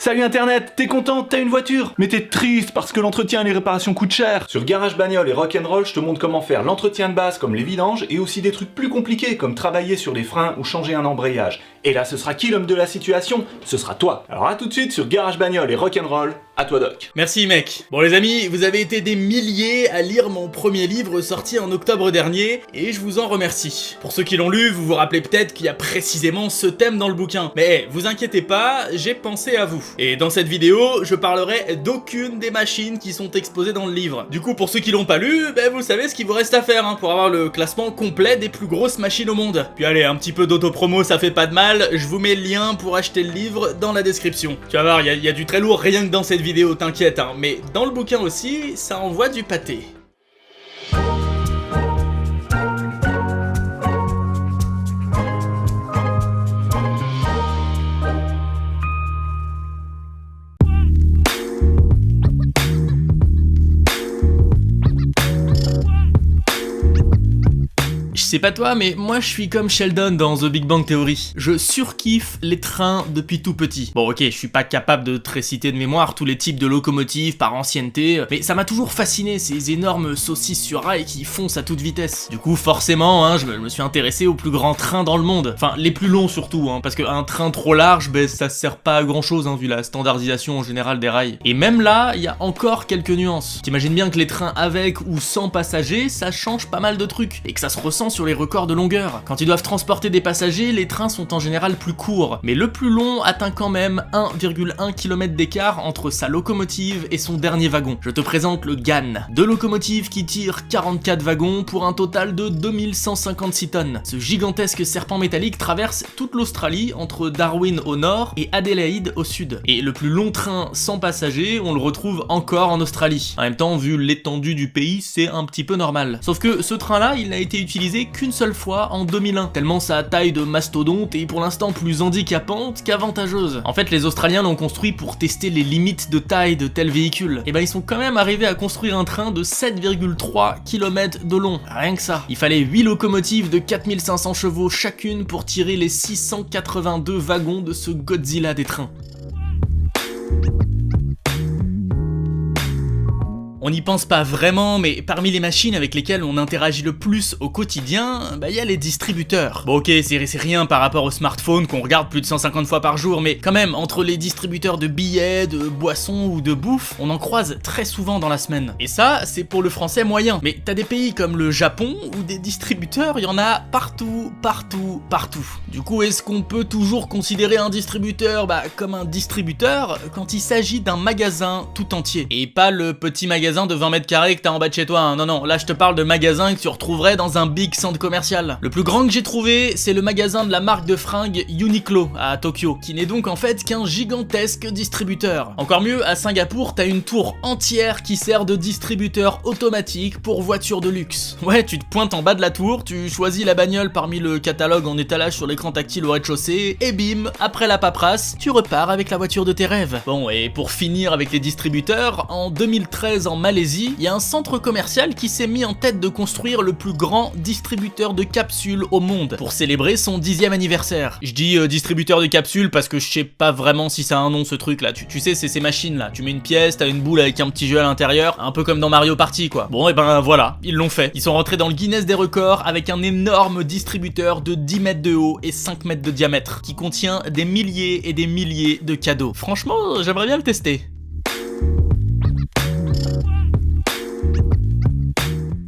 Salut internet, t'es content, t'as une voiture, mais t'es triste parce que l'entretien et les réparations coûtent cher. Sur Garage Bagnole et Rock'n'Roll, je te montre comment faire l'entretien de base comme les vidanges et aussi des trucs plus compliqués comme travailler sur des freins ou changer un embrayage. Et là, ce sera qui l'homme de la situation? Ce sera toi. Alors à tout de suite sur Garage Bagnole et Rock'n'Roll. À toi Doc. Merci mec. Bon les amis, vous avez été des milliers à lire mon premier livre sorti en octobre dernier et je vous en remercie. Pour ceux qui l'ont lu, vous vous rappelez peut-être qu'il y a précisément ce thème dans le bouquin. Mais vous inquiétez pas, j'ai pensé à vous. Et dans cette vidéo, je parlerai d'aucune des machines qui sont exposées dans le livre. Du coup, pour ceux qui l'ont pas lu, vous savez ce qu'il vous reste à faire pour avoir le classement complet des plus grosses machines au monde. Puis allez, un petit peu d'autopromo, ça fait pas de mal, je vous mets le lien pour acheter le livre dans la description. Tu vas voir, il y a du très lourd rien que dans cette vidéo, t'inquiète, mais dans le bouquin aussi, ça envoie du pâté. Je sais pas toi, mais moi je suis comme Sheldon dans The Big Bang Theory. Je surkiffe les trains depuis tout petit. Bon ok, je suis pas capable de te réciter de mémoire tous les types de locomotives par ancienneté, mais ça m'a toujours fasciné ces énormes saucisses sur rail qui foncent à toute vitesse. Du coup forcément, je me suis intéressé aux plus grands trains dans le monde. Enfin, les plus longs surtout, parce qu'un train trop large, ça sert pas à grand chose vu la standardisation en général des rails. Et même là, il y a encore quelques nuances. T'imagines bien que les trains avec ou sans passagers, ça change pas mal de trucs, et que ça se ressent sur les records de longueur. Quand ils doivent transporter des passagers, les trains sont en général plus courts, mais le plus long atteint quand même 1,1 km d'écart entre sa locomotive et son dernier wagon. Je te présente le GAN, deux locomotives qui tirent 44 wagons pour un total de 2156 tonnes. Ce gigantesque serpent métallique traverse toute l'Australie entre Darwin au nord et Adélaïde au sud. Et le plus long train sans passagers, on le retrouve encore en Australie. En même temps, vu l'étendue du pays, c'est un petit peu normal. Sauf que ce train-là, il n'a été utilisé qu'une seule fois en 2001, tellement sa taille de mastodonte est pour l'instant plus handicapante qu'avantageuse. En fait, les Australiens l'ont construit pour tester les limites de taille de tels véhicules. Et ils sont quand même arrivés à construire un train de 7,3 km de long, rien que ça. Il fallait 8 locomotives de 4500 chevaux chacune pour tirer les 682 wagons de ce Godzilla des trains. On n'y pense pas vraiment, mais parmi les machines avec lesquelles on interagit le plus au quotidien, il y a les distributeurs. Bon ok, c'est rien par rapport au smartphone qu'on regarde plus de 150 fois par jour, mais quand même, entre les distributeurs de billets, de boissons ou de bouffe, on en croise très souvent dans la semaine. Et ça, c'est pour le français moyen. Mais t'as des pays comme le Japon, où des distributeurs, il y en a partout, partout, partout. Du coup, est-ce qu'on peut toujours considérer un distributeur comme un distributeur quand il s'agit d'un magasin tout entier? Et pas le petit magasin de 20 mètres carrés que t'as en bas de chez toi, non, là je te parle de magasins que tu retrouverais dans un big centre commercial. Le plus grand que j'ai trouvé, c'est le magasin de la marque de fringues Uniqlo à Tokyo, qui n'est donc en fait qu'un gigantesque distributeur. Encore mieux, à Singapour, t'as une tour entière qui sert de distributeur automatique pour voitures de luxe. Ouais, tu te pointes en bas de la tour, tu choisis la bagnole parmi le catalogue en étalage sur l'écran tactile au rez-de-chaussée, et bim, après la paperasse, tu repars avec la voiture de tes rêves. Bon, et pour finir avec les distributeurs, en 2013 en Malaisie, il y a un centre commercial qui s'est mis en tête de construire le plus grand distributeur de capsules au monde pour célébrer son 10e anniversaire. Je dis distributeur de capsules parce que je sais pas vraiment si ça a un nom ce truc là. Tu sais, c'est ces machines là. Tu mets une pièce, t'as une boule avec un petit jeu à l'intérieur, un peu comme dans Mario Party quoi. Bon, et voilà, ils l'ont fait. Ils sont rentrés dans le Guinness des records avec un énorme distributeur de 10 mètres de haut et 5 mètres de diamètre qui contient des milliers et des milliers de cadeaux. Franchement, j'aimerais bien le tester.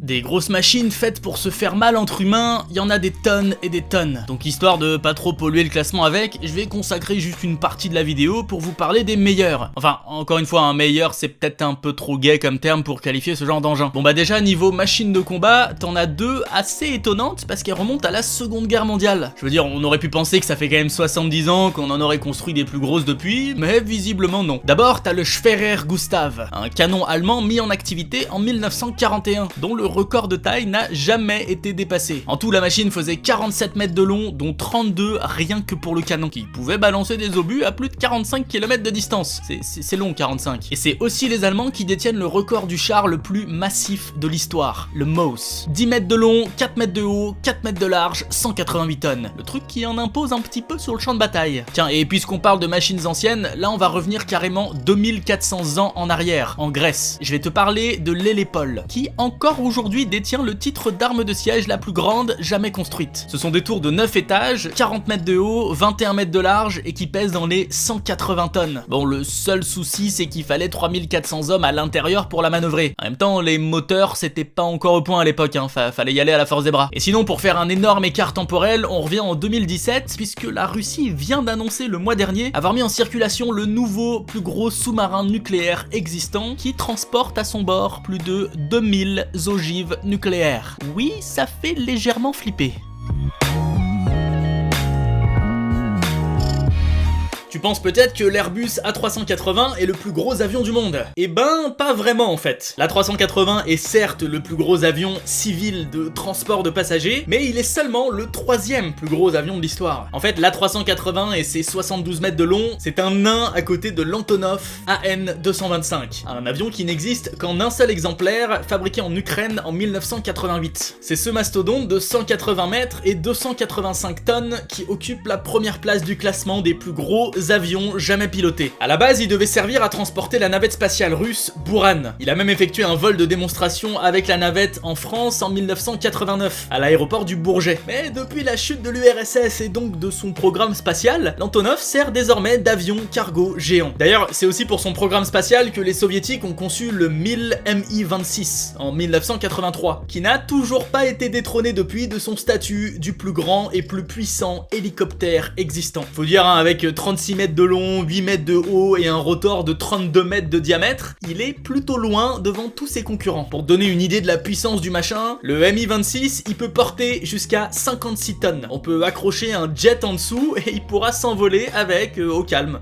Des grosses machines faites pour se faire mal entre humains, il y en a des tonnes et des tonnes. Donc histoire de pas trop polluer le classement avec, je vais consacrer juste une partie de la vidéo pour vous parler des meilleurs. Enfin, encore une fois, un meilleur c'est peut-être un peu trop gay comme terme pour qualifier ce genre d'engin. Bon déjà, niveau machine de combat, t'en as deux assez étonnantes parce qu'elles remontent à la Seconde Guerre mondiale. Je veux dire, on aurait pu penser que ça fait quand même 70 ans qu'on en aurait construit des plus grosses depuis, mais visiblement non. D'abord, t'as le Schwerer Gustav, un canon allemand mis en activité en 1941, dont le record de taille n'a jamais été dépassé. En tout, la machine faisait 47 mètres de long, dont 32 rien que pour le canon, qui pouvait balancer des obus à plus de 45 km de distance. C'est long 45. Et c'est aussi les Allemands qui détiennent le record du char le plus massif de l'histoire, le Maus. 10 mètres de long, 4 mètres de haut, 4 mètres de large, 188 tonnes. Le truc qui en impose un petit peu sur le champ de bataille. Tiens, et puisqu'on parle de machines anciennes, là on va revenir carrément 2400 ans en arrière, en Grèce. Je vais te parler de l'Hélépole, qui encore aujourd'hui détient le titre d'arme de siège la plus grande jamais construite. Ce sont des tours de 9 étages, 40 mètres de haut, 21 mètres de large et qui pèsent dans les 180 tonnes. Bon, le seul souci c'est qu'il fallait 3400 hommes à l'intérieur pour la manœuvrer. En même temps, les moteurs c'était pas encore au point à l'époque, hein. Fallait y aller à la force des bras. Et sinon, pour faire un énorme écart temporel, on revient en 2017, puisque la Russie vient d'annoncer le mois dernier avoir mis en circulation le nouveau plus gros sous-marin nucléaire existant qui transporte à son bord plus de 2000 ogives nucléaires. Oui, ça fait légèrement flipper. Tu penses peut-être que l'Airbus A380 est le plus gros avion du monde. Eh ben, pas vraiment en fait. L'A380 est certes le plus gros avion civil de transport de passagers, mais il est seulement le 3e plus gros avion de l'histoire. En fait, l'A380 et ses 72 mètres de long, c'est un nain à côté de l'Antonov AN-225. Un avion qui n'existe qu'en un seul exemplaire, fabriqué en Ukraine en 1988. C'est ce mastodonte de 180 mètres et 285 tonnes qui occupe la première place du classement des plus gros avions jamais pilotés. À la base, il devait servir à transporter la navette spatiale russe Buran. Il a même effectué un vol de démonstration avec la navette en France en 1989, à l'aéroport du Bourget. Mais depuis la chute de l'URSS et donc de son programme spatial, l'Antonov sert désormais d'avion cargo géant. D'ailleurs, c'est aussi pour son programme spatial que les soviétiques ont conçu le Mil Mi-26 en 1983, qui n'a toujours pas été détrôné depuis de son statut du plus grand et plus puissant hélicoptère existant. Faut dire, hein, avec 36 mètres de long, 8 mètres de haut et un rotor de 32 mètres de diamètre, il est plutôt loin devant tous ses concurrents. Pour donner une idée de la puissance du machin, le Mi-26, il peut porter jusqu'à 56 tonnes. On peut accrocher un jet en dessous et il pourra s'envoler avec au calme.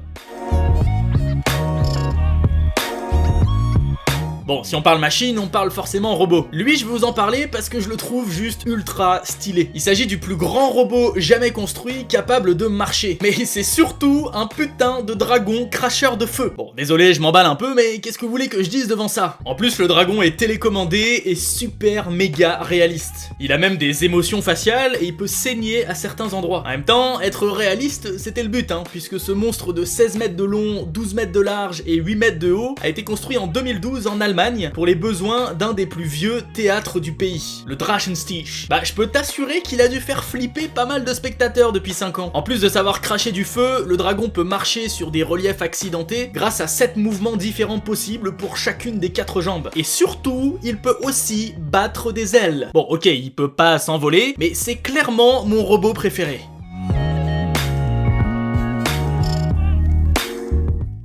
Bon, si on parle machine, on parle forcément robot. Lui, je vais vous en parler parce que je le trouve juste ultra stylé. Il s'agit du plus grand robot jamais construit capable de marcher. Mais c'est surtout un putain de dragon cracheur de feu. Bon, désolé, je m'emballe un peu, mais qu'est-ce que vous voulez que je dise devant ça? En plus, le dragon est télécommandé et super méga réaliste. Il a même des émotions faciales et il peut saigner à certains endroits. En même temps, être réaliste, c'était le but, hein, puisque ce monstre de 16 mètres de long, 12 mètres de large et 8 mètres de haut a été construit en 2012 en Allemagne pour les besoins d'un des plus vieux théâtres du pays, le Drachenstich. Bah, je peux t'assurer qu'il a dû faire flipper pas mal de spectateurs depuis 5 ans. En plus de savoir cracher du feu, le dragon peut marcher sur des reliefs accidentés grâce à 7 mouvements différents possibles pour chacune des 4 jambes. Et surtout, il peut aussi battre des ailes. Bon, ok, il peut pas s'envoler, mais c'est clairement mon robot préféré.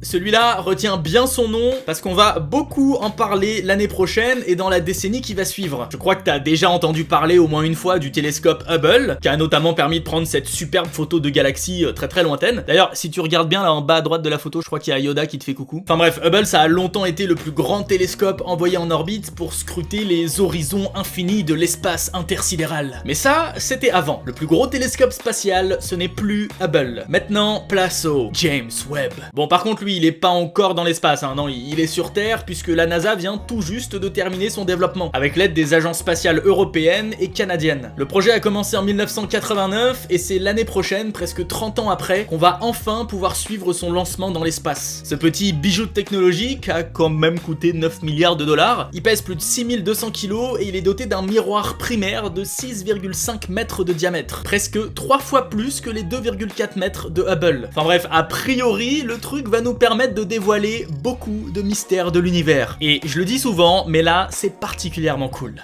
Celui-là retient bien son nom parce qu'on va beaucoup en parler l'année prochaine et dans la décennie qui va suivre. Je crois que t'as déjà entendu parler au moins une fois du télescope Hubble, qui a notamment permis de prendre cette superbe photo de galaxie très très lointaine. D'ailleurs, si tu regardes bien là en bas à droite de la photo, je crois qu'il y a Yoda qui te fait coucou. Enfin bref, Hubble ça a longtemps été le plus grand télescope envoyé en orbite pour scruter les horizons infinis de l'espace intersidéral. Mais ça, c'était avant. Le plus gros télescope spatial, ce n'est plus Hubble. Maintenant, place au James Webb. Bon, par contre, lui, il est pas encore dans l'espace, hein. Non, il est sur Terre puisque la NASA vient tout juste de terminer son développement, avec l'aide des agences spatiales européennes et canadiennes. Le projet a commencé en 1989 et c'est l'année prochaine, presque 30 ans après, qu'on va enfin pouvoir suivre son lancement dans l'espace. Ce petit bijou technologique a quand même coûté 9 milliards de dollars, il pèse plus de 6200 kg et il est doté d'un miroir primaire de 6,5 mètres de diamètre, presque 3 fois plus que les 2,4 mètres de Hubble. Enfin bref, a priori, le truc va nous permettre de dévoiler beaucoup de mystères de l'univers. Et je le dis souvent, mais là, c'est particulièrement cool.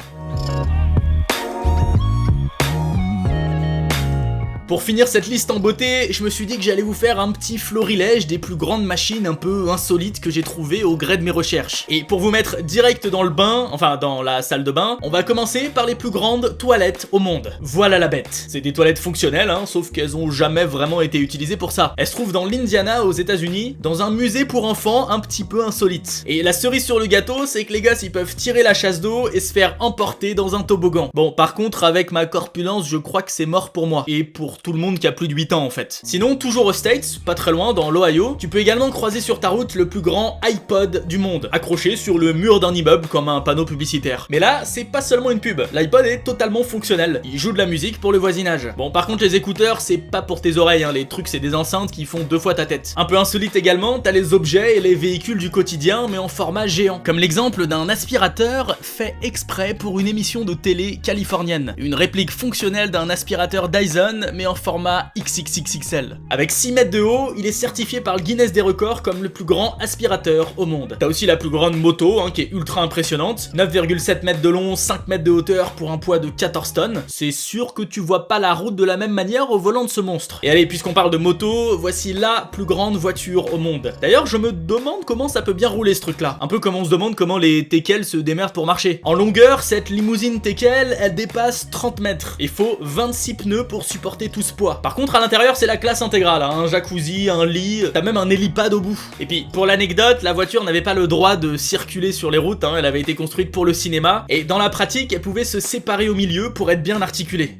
Pour finir cette liste en beauté, je me suis dit que j'allais vous faire un petit florilège des plus grandes machines un peu insolites que j'ai trouvées au gré de mes recherches. Et pour vous mettre direct dans le bain, enfin dans la salle de bain, on va commencer par les plus grandes toilettes au monde. Voilà la bête. C'est des toilettes fonctionnelles, hein, sauf qu'elles ont jamais vraiment été utilisées pour ça. Elles se trouvent dans l'Indiana aux États-Unis, dans un musée pour enfants un petit peu insolite. Et la cerise sur le gâteau, c'est que les gosses ils peuvent tirer la chasse d'eau et se faire emporter dans un toboggan. Bon, par contre, avec ma corpulence, je crois que c'est mort pour moi. Et pour tout le monde qui a plus de 8 ans en fait. Sinon, toujours aux States, pas très loin, dans l'Ohio, tu peux également croiser sur ta route le plus grand iPod du monde, accroché sur le mur d'un immeuble comme un panneau publicitaire. Mais là, c'est pas seulement une pub. L'iPod est totalement fonctionnel. Il joue de la musique pour le voisinage. Bon, par contre, les écouteurs, c'est pas pour tes oreilles, hein. Les trucs, c'est des enceintes qui font 2 fois ta tête. Un peu insolite également, t'as les objets et les véhicules du quotidien, mais en format géant. Comme l'exemple d'un aspirateur fait exprès pour une émission de télé californienne. Une réplique fonctionnelle d'un aspirateur Dyson, mais en format XXXXL. Avec 6 mètres de haut, il est certifié par le Guinness des records comme le plus grand aspirateur au monde. T'as aussi la plus grande moto, hein, qui est ultra impressionnante. 9,7 mètres de long, 5 mètres de hauteur pour un poids de 14 tonnes. C'est sûr que tu vois pas la route de la même manière au volant de ce monstre. Et allez, puisqu'on parle de moto, voici la plus grande voiture au monde. D'ailleurs, je me demande comment ça peut bien rouler ce truc-là. Un peu comme on se demande comment les Tekel se démerdent pour marcher. En longueur, cette limousine Tekel, elle dépasse 30 mètres. Il faut 26 pneus pour supporter tout ce poids. Par contre, à l'intérieur, c'est la classe intégrale, hein. Un jacuzzi, un lit, t'as même un hélipad au bout. Et puis, pour l'anecdote, la voiture n'avait pas le droit de circuler sur les routes, hein. Elle avait été construite pour le cinéma, et dans la pratique, elle pouvait se séparer au milieu pour être bien articulée.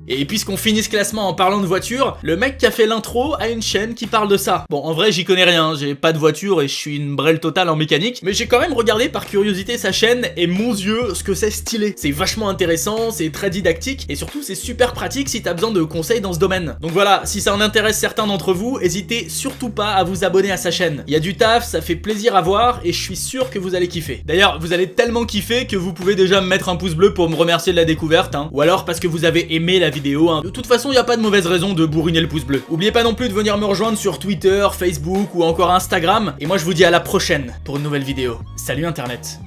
Et puisqu'on finit ce classement en parlant de voiture, le mec qui a fait l'intro a une chaîne qui parle de ça. Bon, en vrai, j'y connais rien, j'ai pas de voiture et je suis une brêle totale en mécanique, mais j'ai quand même regardé par curiosité sa chaîne et mon Dieu, ce que c'est stylé. C'est vachement intéressant, c'est très didactique et surtout c'est super pratique si t'as besoin de conseils dans ce domaine. Donc voilà, si ça en intéresse certains d'entre vous, hésitez surtout pas à vous abonner à sa chaîne. Il y a du taf, ça fait plaisir à voir et je suis sûr que vous allez kiffer. D'ailleurs, vous allez tellement kiffer que vous pouvez déjà me mettre un pouce bleu pour me remercier de la découverte, hein, ou alors parce que vous avez aimé la vidéo, hein. De toute façon, il n'y a pas de mauvaise raison de bourriner le pouce bleu. Oubliez pas non plus de venir me rejoindre sur Twitter, Facebook ou encore Instagram. Et moi je vous dis à la prochaine pour une nouvelle vidéo. Salut Internet.